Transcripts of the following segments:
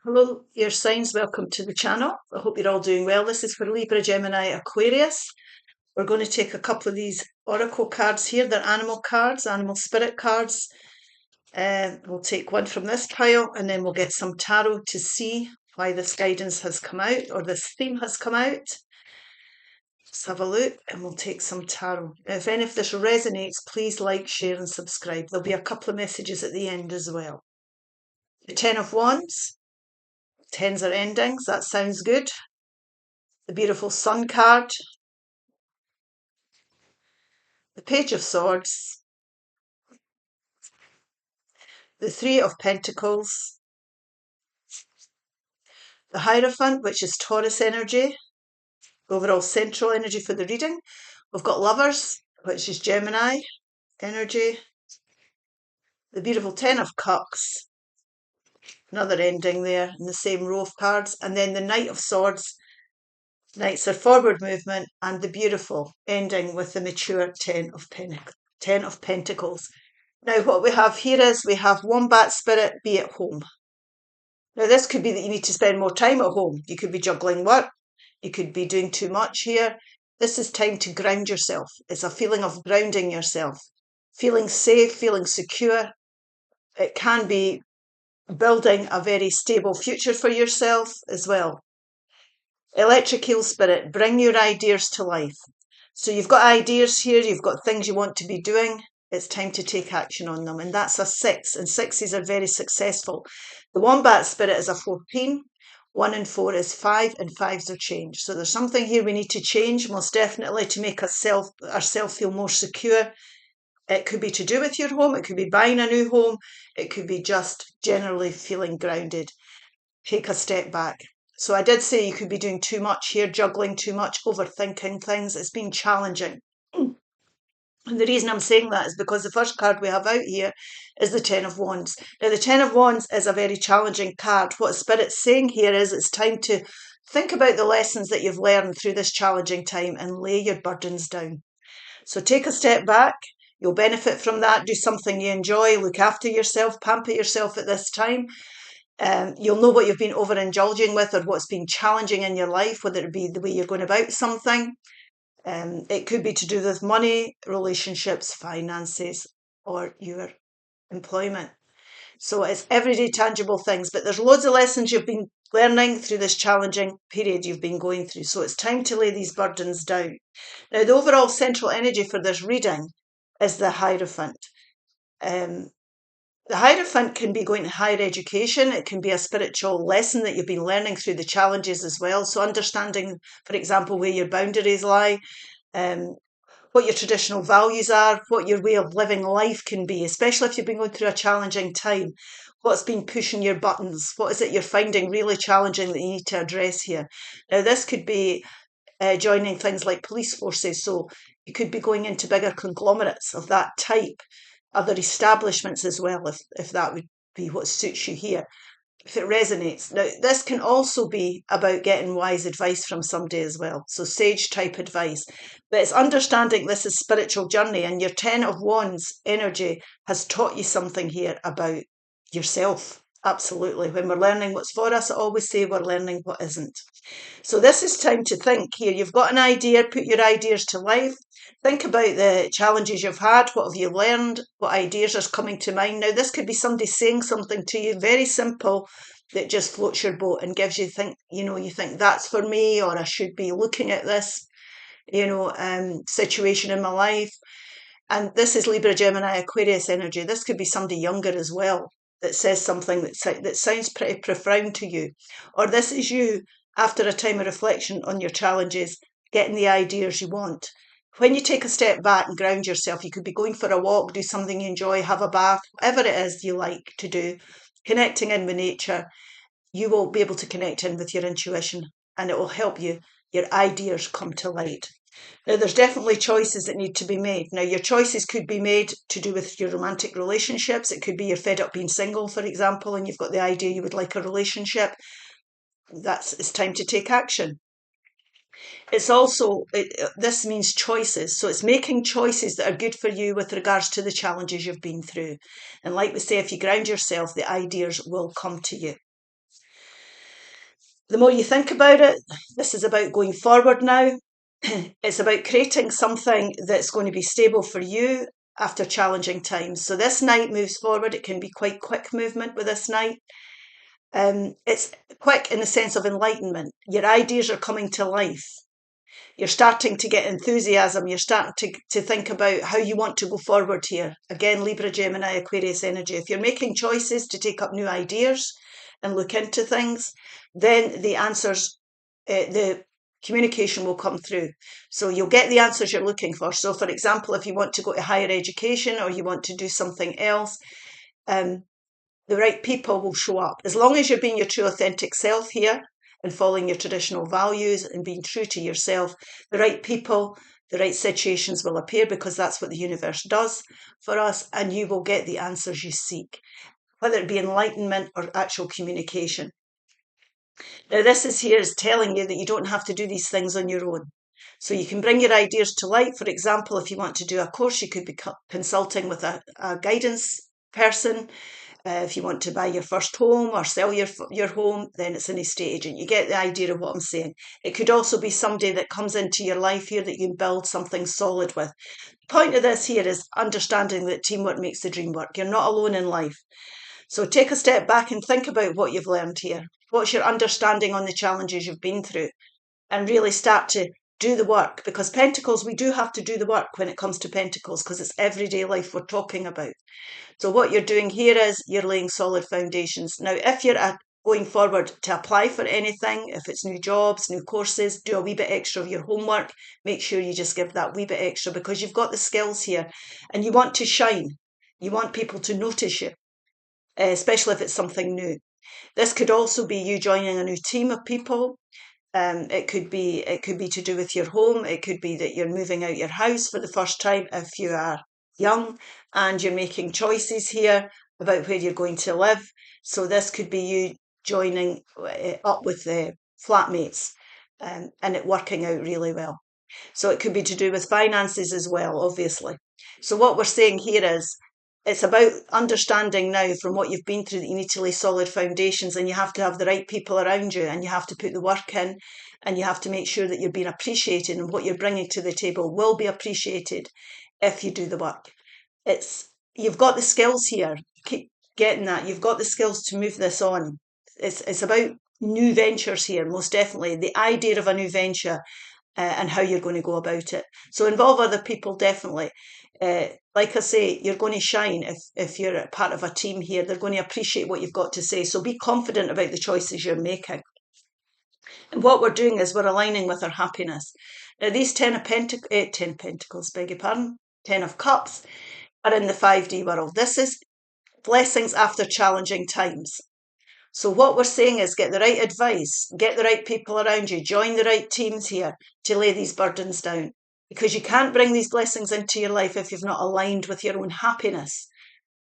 Hello, your signs. Welcome to the channel. I hope you're all doing well. This is for Libra, Gemini, Aquarius. We're going to take a couple of these oracle cards here. They're animal cards, animal spirit cards. We'll take one from this pile and then we'll get some tarot to see why this guidance has come out or this theme has come out. Let's have a look and we'll take some tarot. If any of this resonates, please like, share and subscribe. There'll be a couple of messages at the end as well. The Ten of Wands. Tens are endings. That sounds good. The beautiful Sun card. The Page of Swords. The Three of Pentacles. The Hierophant, which is Taurus energy. Overall central energy for the reading. We've got Lovers, which is Gemini energy. The beautiful Ten of Cups. Another ending there in the same row of cards. And then the Knight of Swords. Knights are forward movement, and the beautiful ending with the mature Ten of Pentacles. Now what we have here is we have Wombat Spirit, be at home. Now this could be that you need to spend more time at home. You could be juggling work. You could be doing too much here. This is time to ground yourself. It's a feeling of grounding yourself. Feeling safe, feeling secure. It can be building a very stable future for yourself as well. Electric Eel Spirit, bring your ideas to life. So you've got ideas here, you've got things you want to be doing. It's time to take action on them. And that's a 6. And 6s are very successful. The Wombat Spirit is a 14. 1 and 4 is 5, and 5s are change. So there's something here we need to change, most definitely, to make ourselves feel more secure. It could be to do with your home. It could be buying a new home. It could be just generally feeling grounded. Take a step back. So I did say you could be doing too much here, juggling too much, overthinking things. It's been challenging. And the reason I'm saying that is because the first card we have out here is the Ten of Wands. Now, the Ten of Wands is a very challenging card. What Spirit's saying here is it's time to think about the lessons that you've learned through this challenging time and lay your burdens down. So take a step back. You'll benefit from that. Do something you enjoy. Look after yourself. Pamper yourself at this time. You'll know what you've been overindulging with or what's been challenging in your life, whether it be the way you're going about something. It could be to do with money, relationships, finances, or your employment. So it's everyday tangible things, but there's loads of lessons you've been learning through this challenging period you've been going through. So it's time to lay these burdens down. Now, the overall central energy for this reading is the Hierophant. The Hierophant can be going to higher education. It can be a spiritual lesson that you've been learning through the challenges as well. So understanding, for example, where your boundaries lie, what your traditional values are, what your way of living life can be, especially if you've been going through a challenging time. What's been pushing your buttons? What is it you're finding really challenging that you need to address here? Now, this could be joining things like police forces. So you could be going into bigger conglomerates of that type. Other establishments as well, if that would be what suits you here, if it resonates. Now, this can also be about getting wise advice from somebody as well, so sage type advice. But it's understanding this is spiritual journey, and your Ten of Wands energy has taught you something here about yourself. Absolutely. When we're learning what's for us, I always say we're learning what isn't. So this is time to think here. You've got an idea, put your ideas to life. Think about the challenges you've had. What have you learned? What ideas are coming to mind? Now, this could be somebody saying something to you, very simple, that just floats your boat and gives you you think that's for me, or I should be looking at this, situation in my life. And this is Libra, Gemini, Aquarius energy. This could be somebody younger as well that says something that sounds pretty profound to you. Or this is you after a time of reflection on your challenges, getting the ideas you want. When you take a step back and ground yourself, you could be going for a walk, do something you enjoy, have a bath, whatever it is you like to do, connecting in with nature, you will be able to connect in with your intuition, and it will help your ideas come to light. Now, there's definitely choices that need to be made. Now, your choices could be made to do with your romantic relationships. It could be you're fed up being single, for example, and you've got the idea you would like a relationship. It's time to take action. It's also, this means choices. So it's making choices that are good for you with regards to the challenges you've been through. And like we say, if you ground yourself, the ideas will come to you. The more you think about it, this is about going forward now. It's about creating something that's going to be stable for you after challenging times. So this knight moves forward. It can be quite quick movement with this knight. It's quick in the sense of enlightenment. Your ideas are coming to life. You're starting to get enthusiasm. You're starting to think about how you want to go forward here. Again, Libra, Gemini, Aquarius energy. If you're making choices to take up new ideas and look into things, then the answers, the communication will come through. So you'll get the answers you're looking for. So for example, if you want to go to higher education or you want to do something else, the right people will show up. As long as you're being your true authentic self here and following your traditional values and being true to yourself, the right people, the right situations will appear, because that's what the universe does for us, and you will get the answers you seek, whether it be enlightenment or actual communication. Now, this is telling you that you don't have to do these things on your own. So you can bring your ideas to light. For example, if you want to do a course, you could be consulting with a guidance person. If you want to buy your first home or sell your home, then it's an estate agent. You get the idea of what I'm saying. It could also be somebody that comes into your life here that you can build something solid with. The point of this here is understanding that teamwork makes the dream work. You're not alone in life. So take a step back and think about what you've learned here. What's your understanding on the challenges you've been through? And really start to do the work, because Pentacles, we do have to do the work when it comes to Pentacles, because it's everyday life we're talking about. So what you're doing here is you're laying solid foundations. Now, if you're going forward to apply for anything, if it's new jobs, new courses, do a wee bit extra of your homework. Make sure you just give that wee bit extra, because you've got the skills here and you want to shine. You want people to notice you, especially if it's something new. This could also be you joining a new team of people. It could be to do with your home. It could be that you're moving out your house for the first time if you are young and you're making choices here about where you're going to live. So this could be you joining up with the flatmates and it working out really well. So it could be to do with finances as well, obviously. So what we're saying here is it's about understanding now from what you've been through that you need to lay solid foundations, and you have to have the right people around you, and you have to put the work in, and you have to make sure that you're being appreciated, and what you're bringing to the table will be appreciated if you do the work. You've got the skills here. Keep getting that. You've got the skills to move this on. It's about new ventures here, most definitely. The idea of a new venture and how you're going to go about it. So involve other people, definitely. Like I say, you're going to shine if you're a part of a team here. They're going to appreciate what you've got to say. So be confident about the choices you're making. And what we're doing is we're aligning with our happiness. Now, these 10 of Pentacles, beg your pardon, 10 of Cups are in the 5D world. This is blessings after challenging times. So what we're saying is get the right advice, get the right people around you, join the right teams here to lay these burdens down, because you can't bring these blessings into your life if you've not aligned with your own happiness.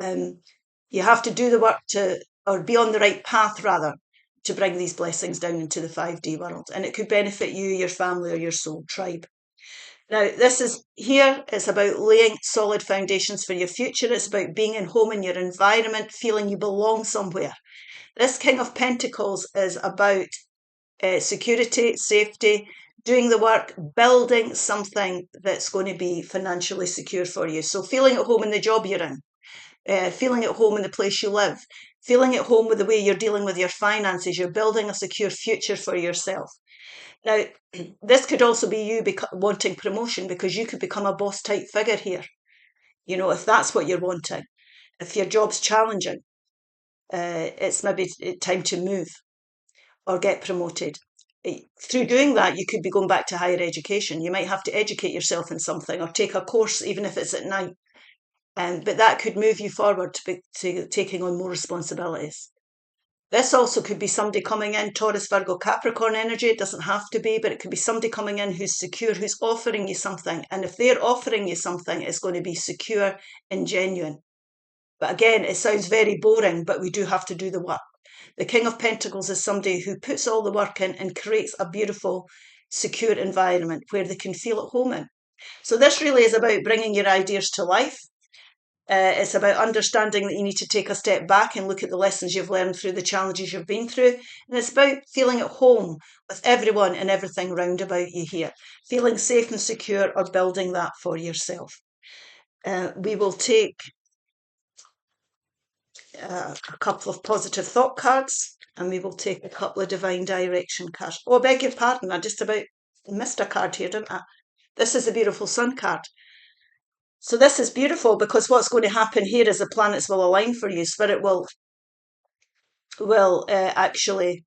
You have to do the work or be on the right path rather, to bring these blessings down into the 5D world. And it could benefit you, your family, or your soul tribe. Now, it's about laying solid foundations for your future. It's about being at home in your environment, feeling you belong somewhere. This King of Pentacles is about security, safety, doing the work, building something that's going to be financially secure for you. So feeling at home in the job you're in, feeling at home in the place you live, feeling at home with the way you're dealing with your finances. You're building a secure future for yourself. Now, this could also be you wanting promotion, because you could become a boss type figure here. You know, if that's what you're wanting, if your job's challenging, it's maybe time to move or get promoted. Through doing that, you could be going back to higher education. You might have to educate yourself in something or take a course, even if it's at night. But that could move you forward to taking on more responsibilities. This also could be somebody coming in, Taurus, Virgo, Capricorn energy. It doesn't have to be, but it could be somebody coming in who's secure, who's offering you something. And if they're offering you something, it's going to be secure and genuine. But again, it sounds very boring, but we do have to do the work. The King of Pentacles is somebody who puts all the work in and creates a beautiful, secure environment where they can feel at home in. So this really is about bringing your ideas to life, It's about understanding that you need to take a step back and look at the lessons you've learned through the challenges you've been through. And it's about feeling at home with everyone and everything round about you here, feeling safe and secure, or building that for yourself. We will take a couple of positive thought cards, and we will take a couple of divine direction cards. Oh, I beg your pardon, I just about missed a card here, didn't I? This is the beautiful sun card. So this is beautiful because what's going to happen here is the planets will align for you. Spirit will actually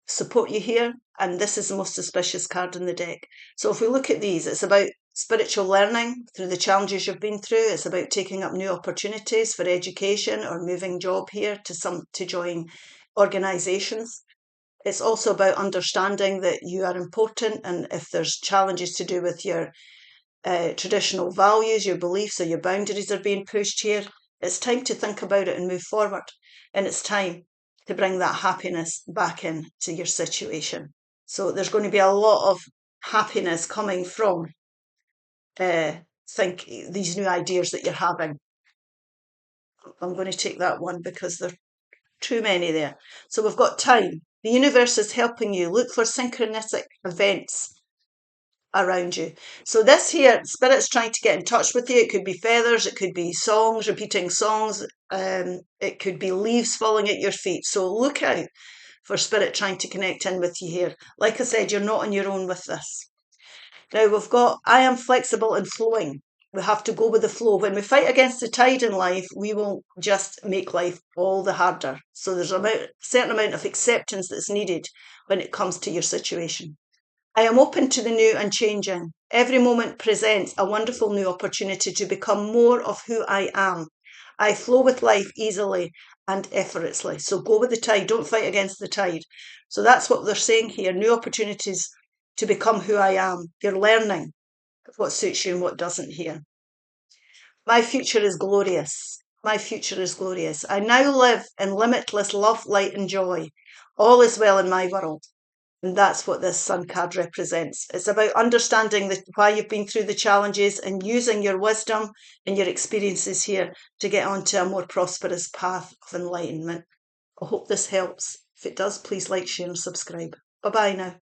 support you here, and this is the most auspicious card in the deck. So if we look at these, it's about spiritual learning through the challenges you've been through. It's about taking up new opportunities for education or moving job here to join organisations. It's also about understanding that you are important, and if there's challenges to do with your traditional values, your beliefs, or your boundaries are being pushed here, it's time to think about it and move forward. And it's time to bring that happiness back into your situation. So there's going to be a lot of happiness coming from these new ideas that you're having. I'm going to take that one because there are too many there. So we've got time. The universe is helping you. Look for synchronistic events around you. So this here, Spirit's trying to get in touch with you. It could be feathers, it could be songs, repeating songs, it could be leaves falling at your feet. So look out for Spirit trying to connect in with you here. Like I said, you're not on your own with this. Now we've got, I am flexible and flowing. We have to go with the flow. When we fight against the tide in life, we will just make life all the harder. So there's a certain amount of acceptance that's needed when it comes to your situation. I am open to the new and changing. Every moment presents a wonderful new opportunity to become more of who I am. I flow with life easily and effortlessly. So go with the tide. Don't fight against the tide. So that's what they're saying here. New opportunities to become who I am. You're learning what suits you and what doesn't here. My future is glorious. My future is glorious. I now live in limitless love, light, and joy. All is well in my world. And that's what this sun card represents. It's about understanding why you've been through the challenges and using your wisdom and your experiences here to get onto a more prosperous path of enlightenment. I hope this helps. If it does, please like, share and subscribe. Bye-bye now.